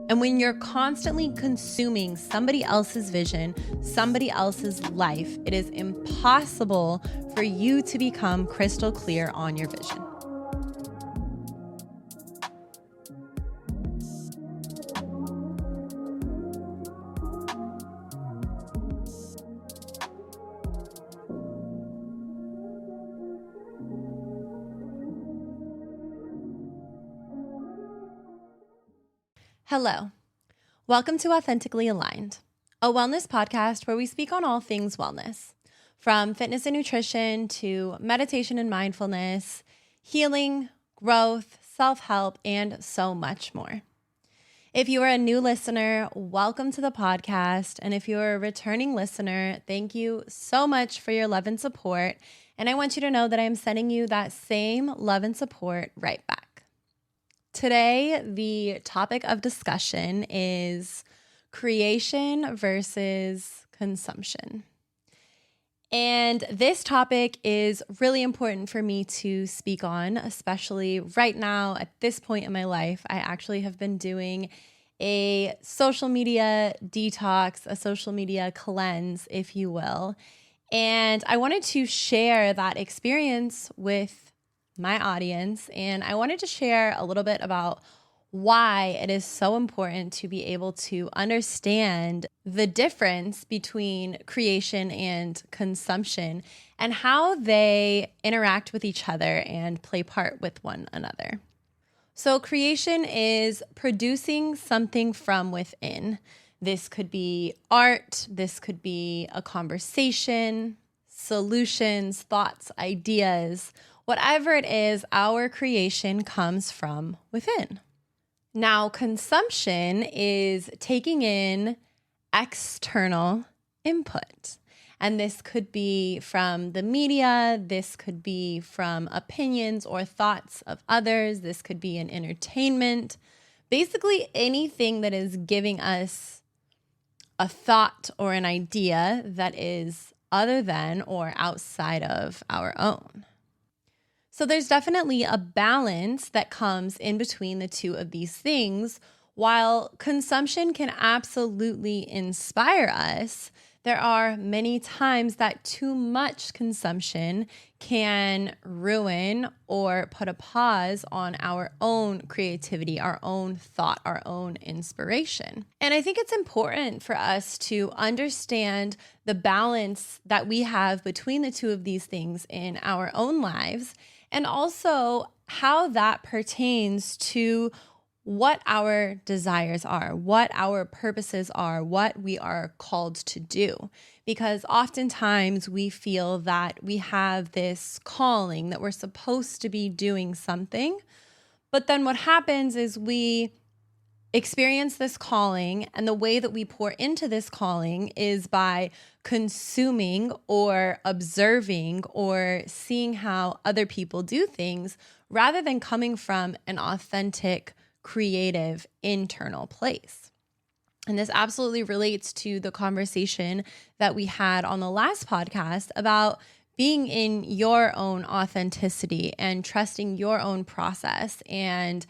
And when you're constantly consuming somebody else's vision, somebody else's life, it is impossible for you to become crystal clear on your vision. Hello. Welcome to Authentically Aligned, a wellness podcast where we speak on all things wellness, from fitness and nutrition to meditation and mindfulness, healing, growth, self-help, and so much more. If you are a new listener, welcome to the podcast. And if you're a returning listener, thank you so much for your love and support. And I want you to know that I am sending you that same love and support right back. Today, the topic of discussion is creation versus consumption. And this topic is really important for me to speak on, especially right now at this point in my life. I actually have been doing a social media detox, a social media cleanse, if you will. And I wanted to share that experience with my audience, and I wanted to share a little bit about why it is so important to be able to understand the difference between creation and consumption and how they interact with each other and play part with one another. So creation is producing something from within. This could be art, this could be a conversation, solutions, thoughts, ideas. Whatever it is, our creation comes from within. Now, consumption is taking in external input. And this could be from the media, this could be from opinions or thoughts of others, this could be in entertainment. Basically, anything that is giving us a thought or an idea that is other than or outside of our own. So there's definitely a balance that comes in between the two of these things. While consumption can absolutely inspire us, there are many times that too much consumption can ruin or put a pause on our own creativity, our own thought, our own inspiration. And I think it's important for us to understand the balance that we have between the two of these things in our own lives, and also how that pertains to what our desires are, what our purposes are, what we are called to do. Because oftentimes we feel that we have this calling, that we're supposed to be doing something. But then what happens is we experience this calling, and the way that we pour into this calling is by consuming or observing or seeing how other people do things, rather than coming from an authentic, creative, internal place. And this absolutely relates to the conversation that we had on the last podcast about being in your own authenticity and trusting your own process and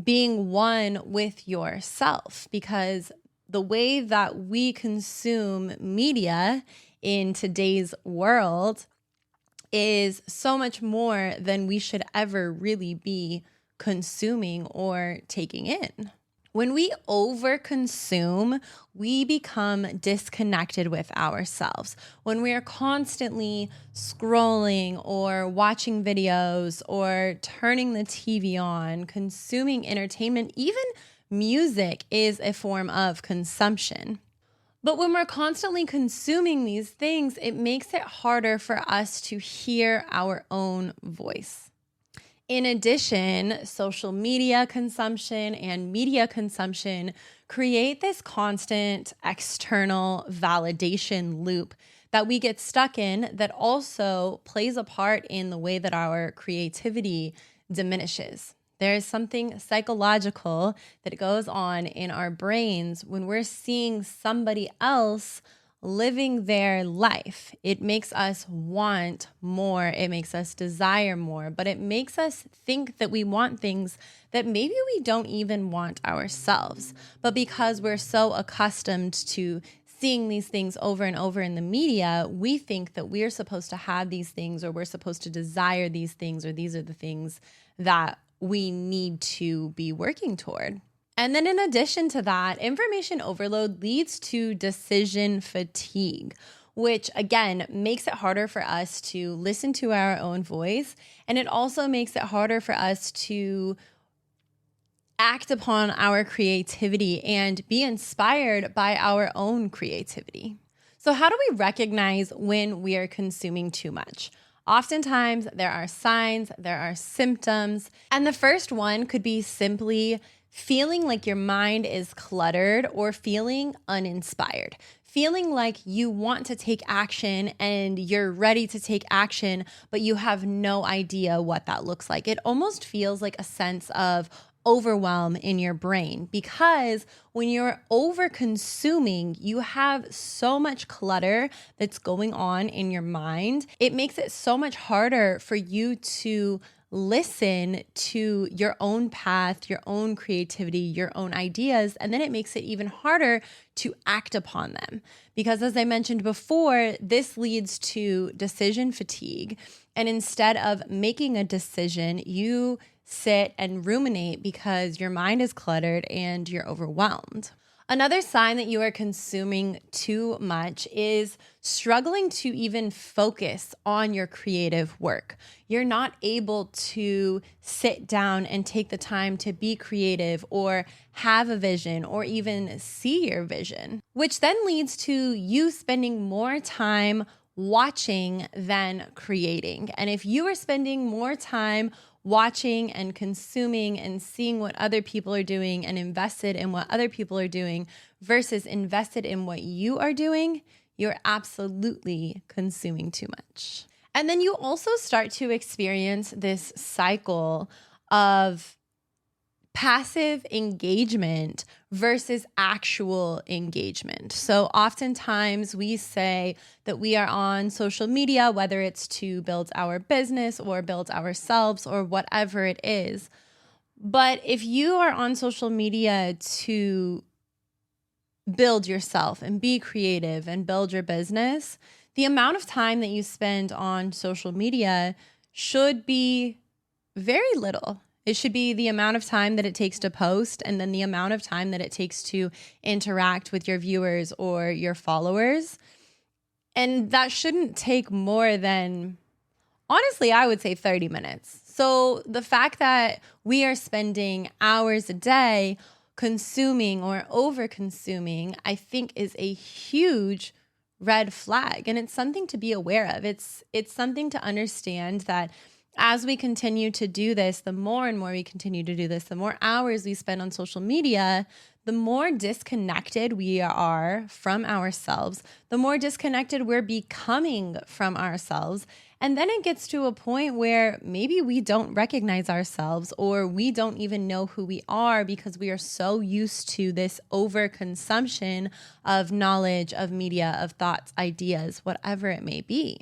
being one with yourself, because the way that we consume media in today's world is so much more than we should ever really be consuming or taking in. When we overconsume, we become disconnected with ourselves. When we are constantly scrolling or watching videos or turning the TV on, consuming entertainment, even music is a form of consumption. But when we're constantly consuming these things, it makes it harder for us to hear our own voice. In addition, social media consumption and media consumption create this constant external validation loop that we get stuck in, that also plays a part in the way that our creativity diminishes. There is something psychological that goes on in our brains when we're seeing somebody else living their life. It makes us want more. It makes us desire more, but it makes us think that we want things that maybe we don't even want ourselves. But because we're so accustomed to seeing these things over and over in the media, we think that we're supposed to have these things, or we're supposed to desire these things, or these are the things that we need to be working toward. And then in addition to that, information overload leads to decision fatigue, which again makes it harder for us to listen to our own voice. And it also makes it harder for us to act upon our creativity and be inspired by our own creativity. So how do we recognize when we are consuming too much? Oftentimes there are signs, there are symptoms, and the first one could be simply feeling like your mind is cluttered or feeling uninspired. Feeling like you want to take action and you're ready to take action, but you have no idea what that looks like. It almost feels like a sense of overwhelm in your brain, because when you're over consuming, you have so much clutter that's going on in your mind. It makes it so much harder for you to listen to your own path, your own creativity, your own ideas, and then it makes it even harder to act upon them. Because as I mentioned before, this leads to decision fatigue. And instead of making a decision, you sit and ruminate because your mind is cluttered and you're overwhelmed. Another sign that you are consuming too much is struggling to even focus on your creative work. You're not able to sit down and take the time to be creative or have a vision or even see your vision, which then leads to you spending more time watching than creating. And if you are spending more time watching and consuming and seeing what other people are doing and invested in what other people are doing versus invested in what you are doing, you're absolutely consuming too much. And then you also start to experience this cycle of passive engagement versus actual engagement. So oftentimes we say that we are on social media, whether it's to build our business or build ourselves or whatever it is. But if you are on social media to build yourself and be creative and build your business, the amount of time that you spend on social media should be very little. It should be the amount of time that it takes to post and then the amount of time that it takes to interact with your viewers or your followers. And that shouldn't take more than, honestly, I would say 30 minutes. So the fact that we are spending hours a day consuming or over consuming, I think is a huge red flag. And it's something to be aware of. It's something to understand that as we continue to do this, the more and more we continue to do this, the more hours we spend on social media, the more disconnected we are from ourselves, the more disconnected we're becoming from ourselves. And then it gets to a point where maybe we don't recognize ourselves or we don't even know who we are because we are so used to this overconsumption of knowledge, of media, of thoughts, ideas, whatever it may be.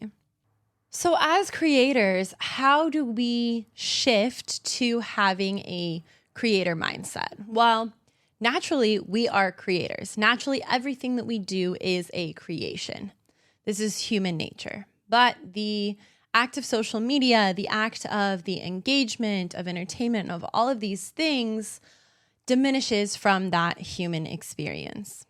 So as creators, how do we shift to having a creator mindset? Well, naturally, we are creators. Naturally, everything that we do is a creation. This is human nature. But the act of social media, the act of the engagement, of entertainment, of all of these things diminishes from that human experience.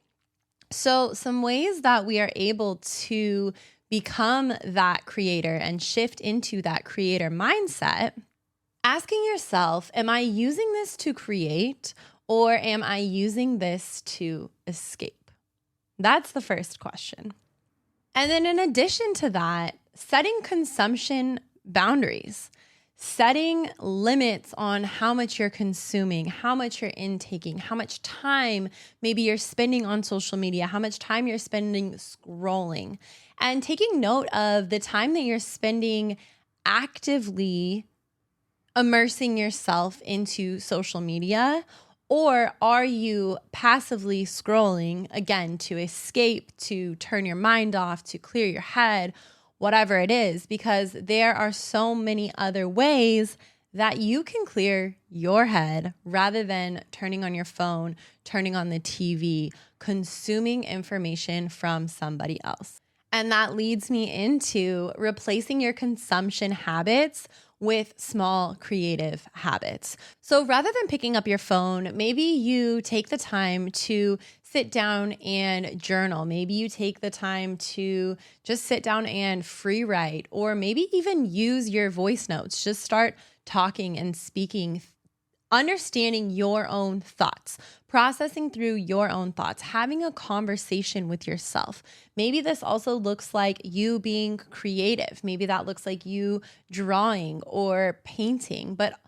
So some ways that we are able to become that creator and shift into that creator mindset, asking yourself, am I using this to create or am I using this to escape? That's the first question. And then in addition to that, setting consumption boundaries, setting limits on how much you're consuming, how much you're intaking, how much time maybe you're spending on social media, how much time you're spending scrolling, and taking note of the time that you're spending actively immersing yourself into social media Or are you passively scrolling, again, to escape, to turn your mind off, to clear your head, whatever it is? Because there are so many other ways that you can clear your head rather than turning on your phone, turning on the TV, consuming information from somebody else. And that leads me into replacing your consumption habits with small creative habits. So rather than picking up your phone, maybe you take the time to sit down and journal. Maybe you take the time to just sit down and free write, or maybe even use your voice notes. Just start talking and speaking, understanding your own thoughts, processing through your own thoughts, having a conversation with yourself. Maybe this also looks like you being creative. Maybe that looks like you drawing or painting. But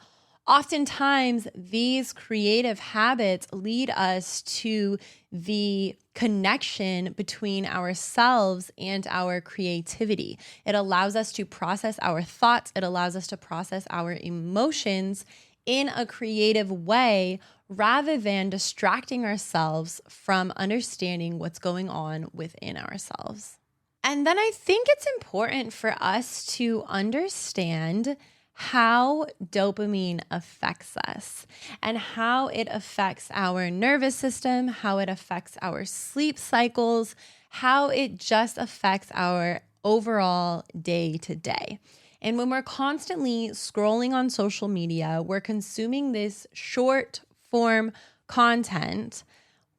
oftentimes, these creative habits lead us to the connection between ourselves and our creativity. It allows us to process our thoughts. It allows us to process our emotions in a creative way rather than distracting ourselves from understanding what's going on within ourselves. And then I think it's important for us to understand how dopamine affects us and how it affects our nervous system, how it affects our sleep cycles, how it just affects our overall day to day. And when we're constantly scrolling on social media, we're consuming this short form content,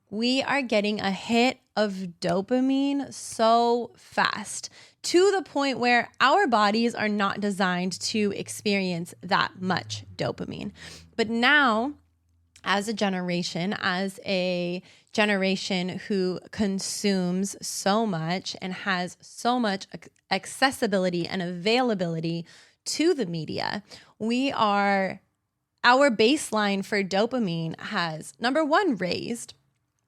we are getting a hit of dopamine so fast to the point where our bodies are not designed to experience that much dopamine. But now, as a generation who consumes so much and has so much accessibility and availability to the media, our baseline for dopamine has, number one, raised,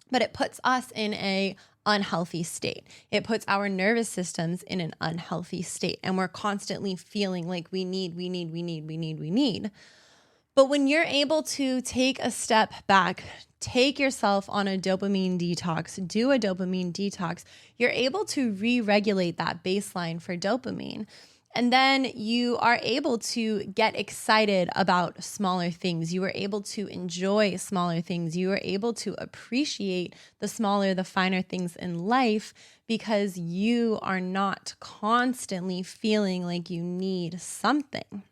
but it puts us in a unhealthy state. It puts our nervous systems in an unhealthy state, and we're constantly feeling like we need. But when you're able to take a step back, take yourself on a dopamine detox, do a dopamine detox, you're able to re-regulate that baseline for dopamine. And then you are able to get excited about smaller things. You are able to enjoy smaller things. You are able to appreciate the smaller, the finer things in life because you are not constantly feeling like you need something.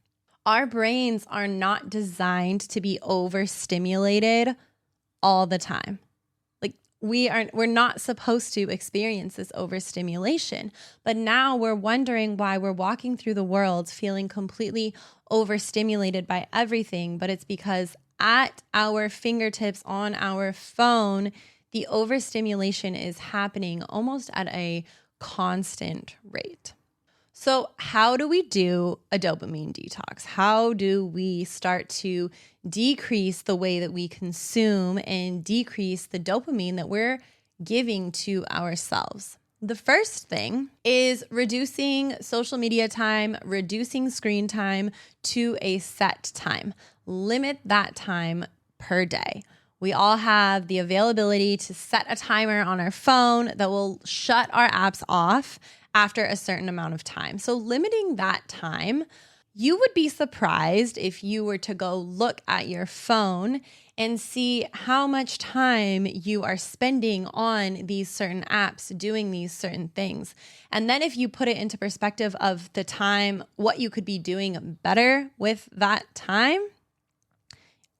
Our brains are not designed to be overstimulated all the time. Like we're not supposed to experience this overstimulation. But now we're wondering why we're walking through the world feeling completely overstimulated by everything. But it's because at our fingertips on our phone, the overstimulation is happening almost at a constant rate. So how do we do a dopamine detox? How do we start to decrease the way that we consume and decrease the dopamine that we're giving to ourselves? The first thing is reducing social media time, reducing screen time to a set time. Limit that time per day. We all have the availability to set a timer on our phone that will shut our apps off after a certain amount of time. So limiting that time, you would be surprised if you were to go look at your phone and see how much time you are spending on these certain apps doing these certain things. And then if you put it into perspective of the time, what you could be doing better with that time,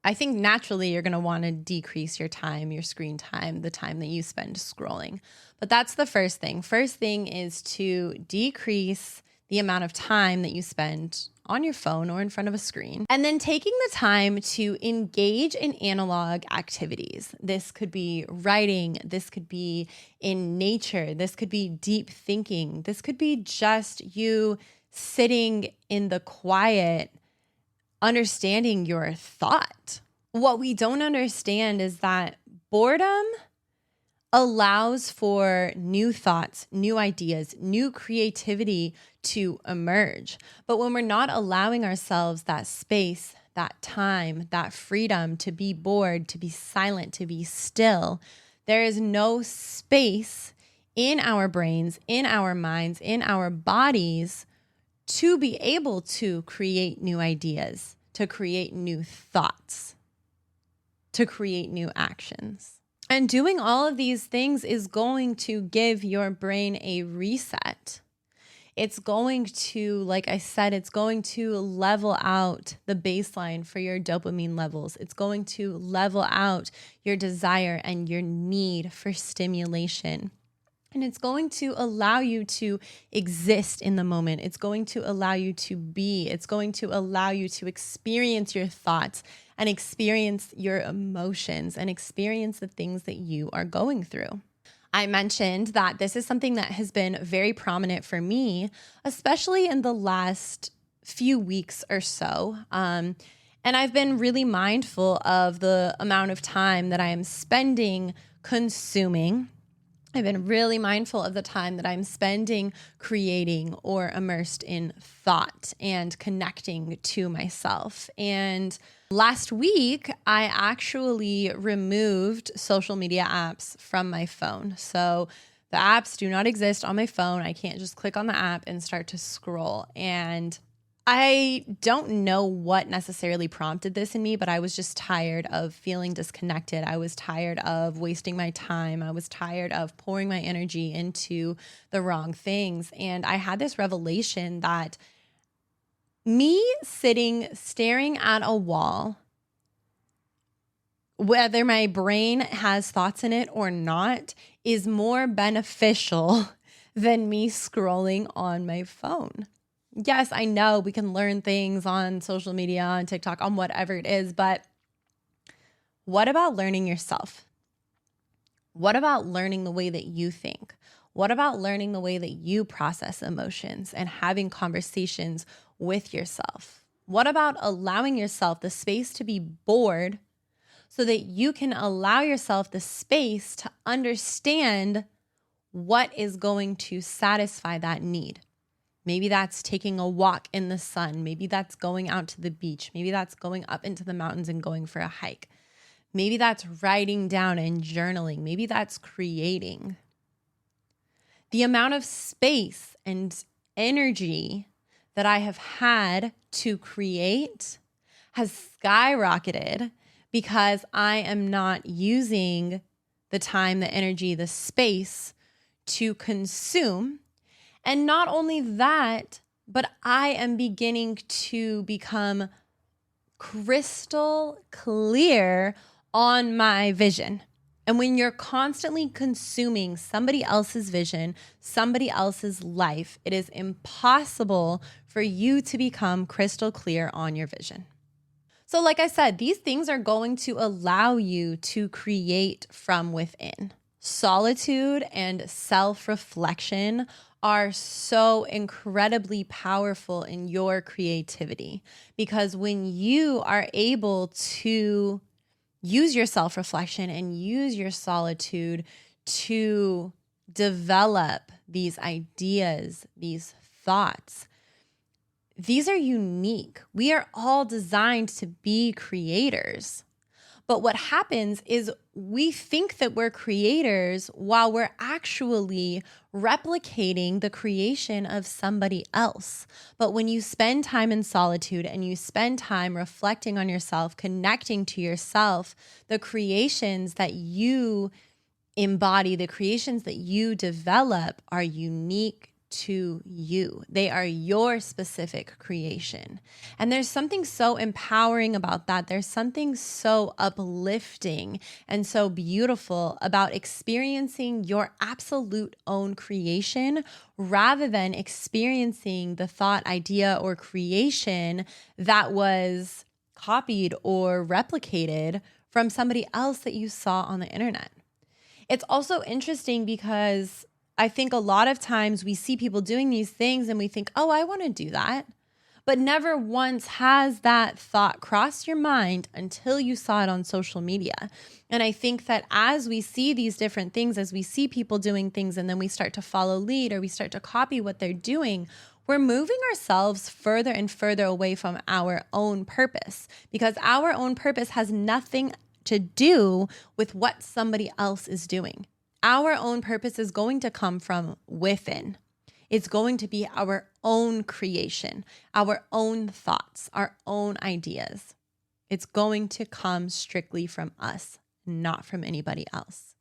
I think naturally you're going to want to decrease your time, your screen time, the time that you spend scrolling. But that's the first thing. First thing is to decrease the amount of time that you spend on your phone or in front of a screen. And then taking the time to engage in analog activities. This could be writing. This could be in nature. This could be deep thinking. This could be just you sitting in the quiet, understanding your thought. What we don't understand is that boredom allows for new thoughts, new ideas, new creativity to emerge. But when we're not allowing ourselves that space, that time, that freedom to be bored, to be silent, to be still. There is no space in our brains, in our minds, in our bodies to be able to create new ideas, to create new thoughts, to create new actions. And doing all of these things is going to give your brain a reset. It's going to, like I said, it's going to level out the baseline for your dopamine levels. It's going to level out your desire and your need for stimulation. And it's going to allow you to exist in the moment. It's going to allow you to be. It's going to allow you to experience your thoughts and experience your emotions and experience the things that you are going through. I mentioned that this is something that has been very prominent for me, especially in the last few weeks or so. And I've been really mindful of the amount of time that I am spending consuming. I've been really mindful of the time that I'm spending creating or immersed in thought and connecting to myself. And last week, I actually removed social media apps from my phone. So the apps do not exist on my phone. I can't just click on the app and start to scroll. And I don't know what necessarily prompted this in me, but I was just tired of feeling disconnected. I was tired of wasting my time. I was tired of pouring my energy into the wrong things. And I had this revelation that me staring at a wall, whether my brain has thoughts in it or not, is more beneficial than me scrolling on my phone. Yes, I know we can learn things on social media, on TikTok, on whatever it is, but what about learning yourself? What about learning the way that you think? What about learning the way that you process emotions and having conversations with yourself? What about allowing yourself the space to be bored so that you can allow yourself the space to understand what is going to satisfy that need? Maybe that's taking a walk in the sun. Maybe that's going out to the beach. Maybe that's going up into the mountains and going for a hike. Maybe that's writing down and journaling. Maybe that's creating. The amount of space and energy that I have had to create has skyrocketed because I am not using the time, the energy, the space to consume. And not only that, but I am beginning to become crystal clear on my vision. And when you're constantly consuming somebody else's vision, somebody else's life, it is impossible for you to become crystal clear on your vision. So like I said, these things are going to allow you to create from within. Solitude and self-reflection are so incredibly powerful in your creativity, because when you are able to use your self-reflection and use your solitude to develop these ideas, these thoughts, these are unique. We are all designed to be creators. But what happens is we think that we're creators while we're actually replicating the creation of somebody else. But when you spend time in solitude and you spend time reflecting on yourself, connecting to yourself, the creations that you embody, the creations that you develop are unique to you. They are your specific creation. And there's something so empowering about that. There's something so uplifting and so beautiful about experiencing your absolute own creation rather than experiencing the thought, idea, or creation that was copied or replicated from somebody else that you saw on the internet. It's also interesting because I think a lot of times we see people doing these things and we think, oh, I want to do that. But never once has that thought crossed your mind until you saw it on social media. And I think that as we see these different things, as we see people doing things and then we start to follow lead or we start to copy what they're doing, we're moving ourselves further and further away from our own purpose, because our own purpose has nothing to do with what somebody else is doing. Our own purpose is going to come from within. It's going to be our own creation, our own thoughts, our own ideas. It's going to come strictly from us, not from anybody else.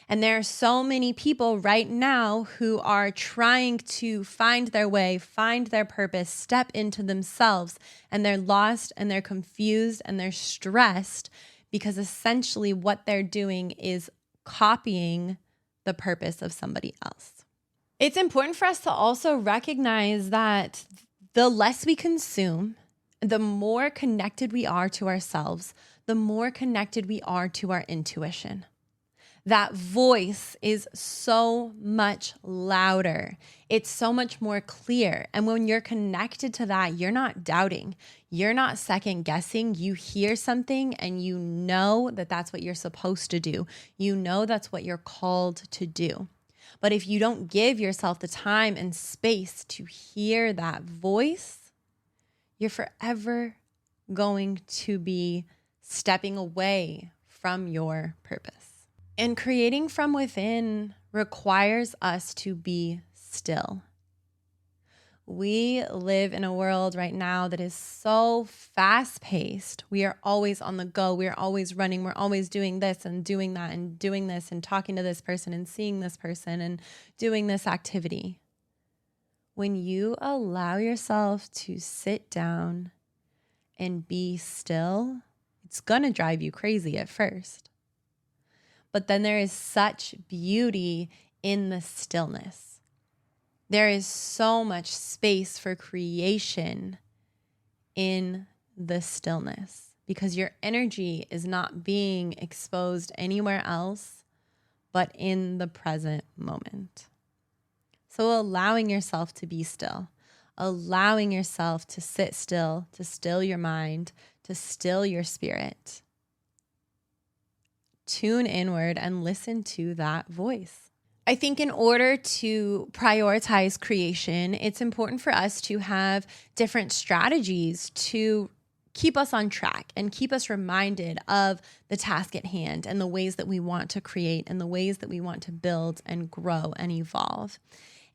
And there are so many people right now who are trying to find their way, find their purpose, step into themselves, and they're lost and they're confused and they're stressed because essentially what they're doing is copying the purpose of somebody else. It's important for us to also recognize that the less we consume, the more connected we are to ourselves, the more connected we are to our intuition. That voice is so much louder. It's so much more clear. And when you're connected to that, you're not doubting. You're not second guessing. You hear something and you know that that's what you're supposed to do. You know that's what you're called to do. But if you don't give yourself the time and space to hear that voice, you're forever going to be stepping away from your purpose. And creating from within requires us to be still. We live in a world right now that is so fast-paced. We are always on the go. We are always running. We're always doing this and doing that and doing this and talking to this person and seeing this person and doing this activity. When you allow yourself to sit down and be still, it's going to drive you crazy at first. But then there is such beauty in the stillness. There is so much space for creation in the stillness because your energy is not being exposed anywhere else but in the present moment. So allowing yourself to be still, allowing yourself to sit still, to still your mind, to still your spirit. Tune inward and listen to that voice. I think in order to prioritize creation, it's important for us to have different strategies to keep us on track and keep us reminded of the task at hand and the ways that we want to create and the ways that we want to build and grow and evolve.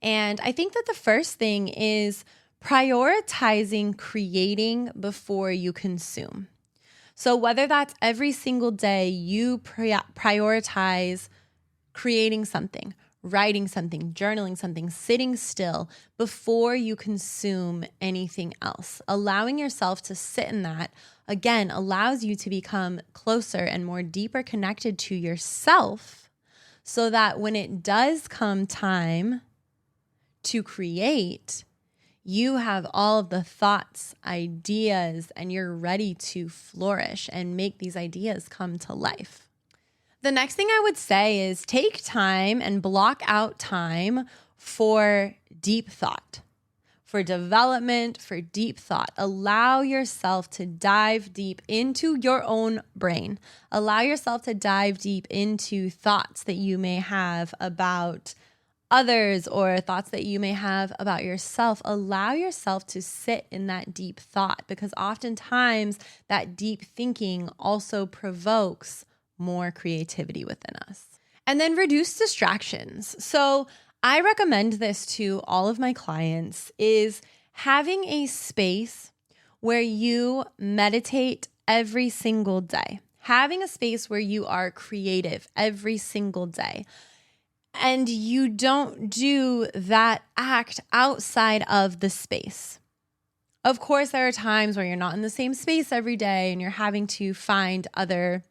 And I think that the first thing is prioritizing creating before you consume. So whether that's every single day you prioritize creating something, writing something, journaling something, sitting still before you consume anything else, allowing yourself to sit in that, again, allows you to become closer and more deeper connected to yourself so that when it does come time to create, you have all of the thoughts, ideas, and you're ready to flourish and make these ideas come to life. The next thing I would say is take time and block out time for deep thought, for development, for deep thought. Allow yourself to dive deep into your own brain. Allow yourself to dive deep into thoughts that you may have about others or thoughts that you may have about yourself. Allow yourself to sit in that deep thought because oftentimes that deep thinking also provokes more creativity within us. And then reduce distractions. So I recommend this to all of my clients is having a space where you meditate every single day, having a space where you are creative every single day. And you don't do that act outside of the space. Of course, there are times where you're not in the same space every day and you're having to find other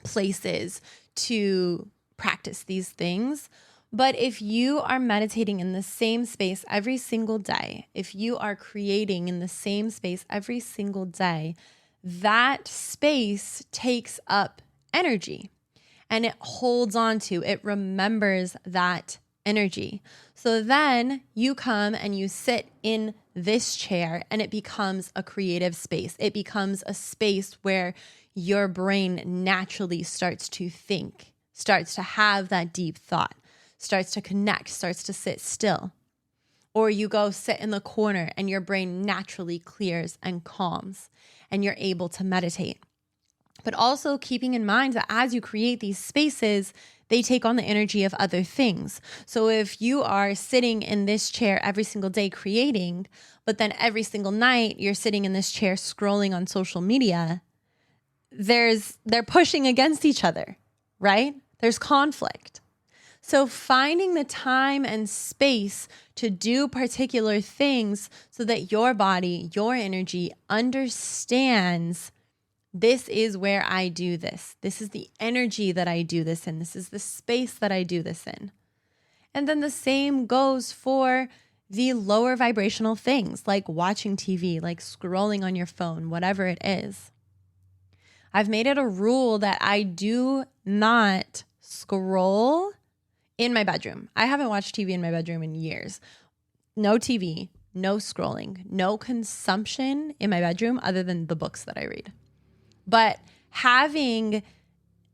places to practice these things. But if you are meditating in the same space every single day, if you are creating in the same space every single day, that space takes up energy. And it holds on to, it remembers that energy. So then you come and you sit in this chair and it becomes a creative space. It becomes a space where your brain naturally starts to think, starts to have that deep thought, starts to connect, starts to sit still. Or you go sit in the corner and your brain naturally clears and calms and you're able to meditate. But also keeping in mind that as you create these spaces, they take on the energy of other things. So if you are sitting in this chair every single day creating, but then every single night you're sitting in this chair scrolling on social media, they're pushing against each other, right? There's conflict. So finding the time and space to do particular things so that your body, your energy understands this is where I do this. This is the energy that I do this in. This is the space that I do this in. And then the same goes for the lower vibrational things like watching TV, like scrolling on your phone, whatever it is. I've made it a rule that I do not scroll in my bedroom. I haven't watched TV in my bedroom in years. No TV, no scrolling, no consumption in my bedroom other than the books that I read. But having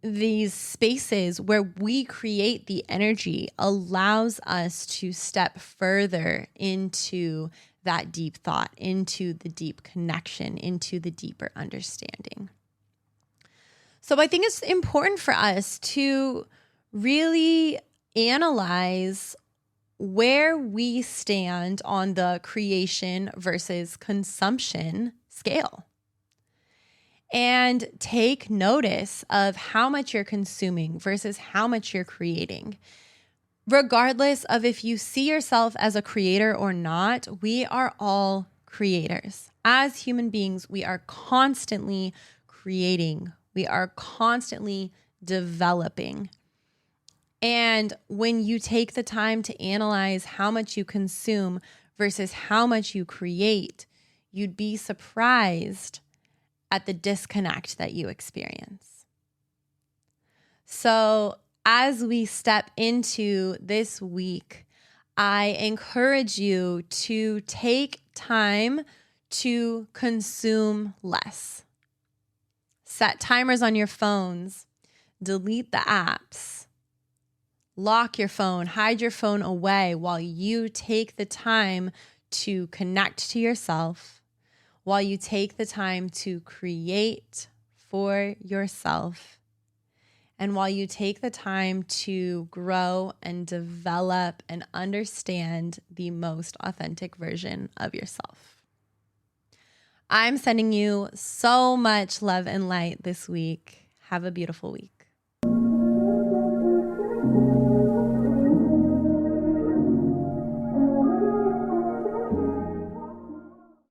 these spaces where we create the energy allows us to step further into that deep thought, into the deep connection, into the deeper understanding. So I think it's important for us to really analyze where we stand on the creation versus consumption scale. And take notice of how much you're consuming versus how much you're creating. Regardless of if you see yourself as a creator or not, we are all creators. As human beings, we are constantly creating. We are constantly developing. And when you take the time to analyze how much you consume versus how much you create, you'd be surprised at the disconnect that you experience. So as we step into this week, I encourage you to take time to consume less. Set timers on your phones, delete the apps, lock your phone, hide your phone away while you take the time to connect to yourself, while you take the time to create for yourself, and while you take the time to grow and develop and understand the most authentic version of yourself. I'm sending you so much love and light this week. Have a beautiful week.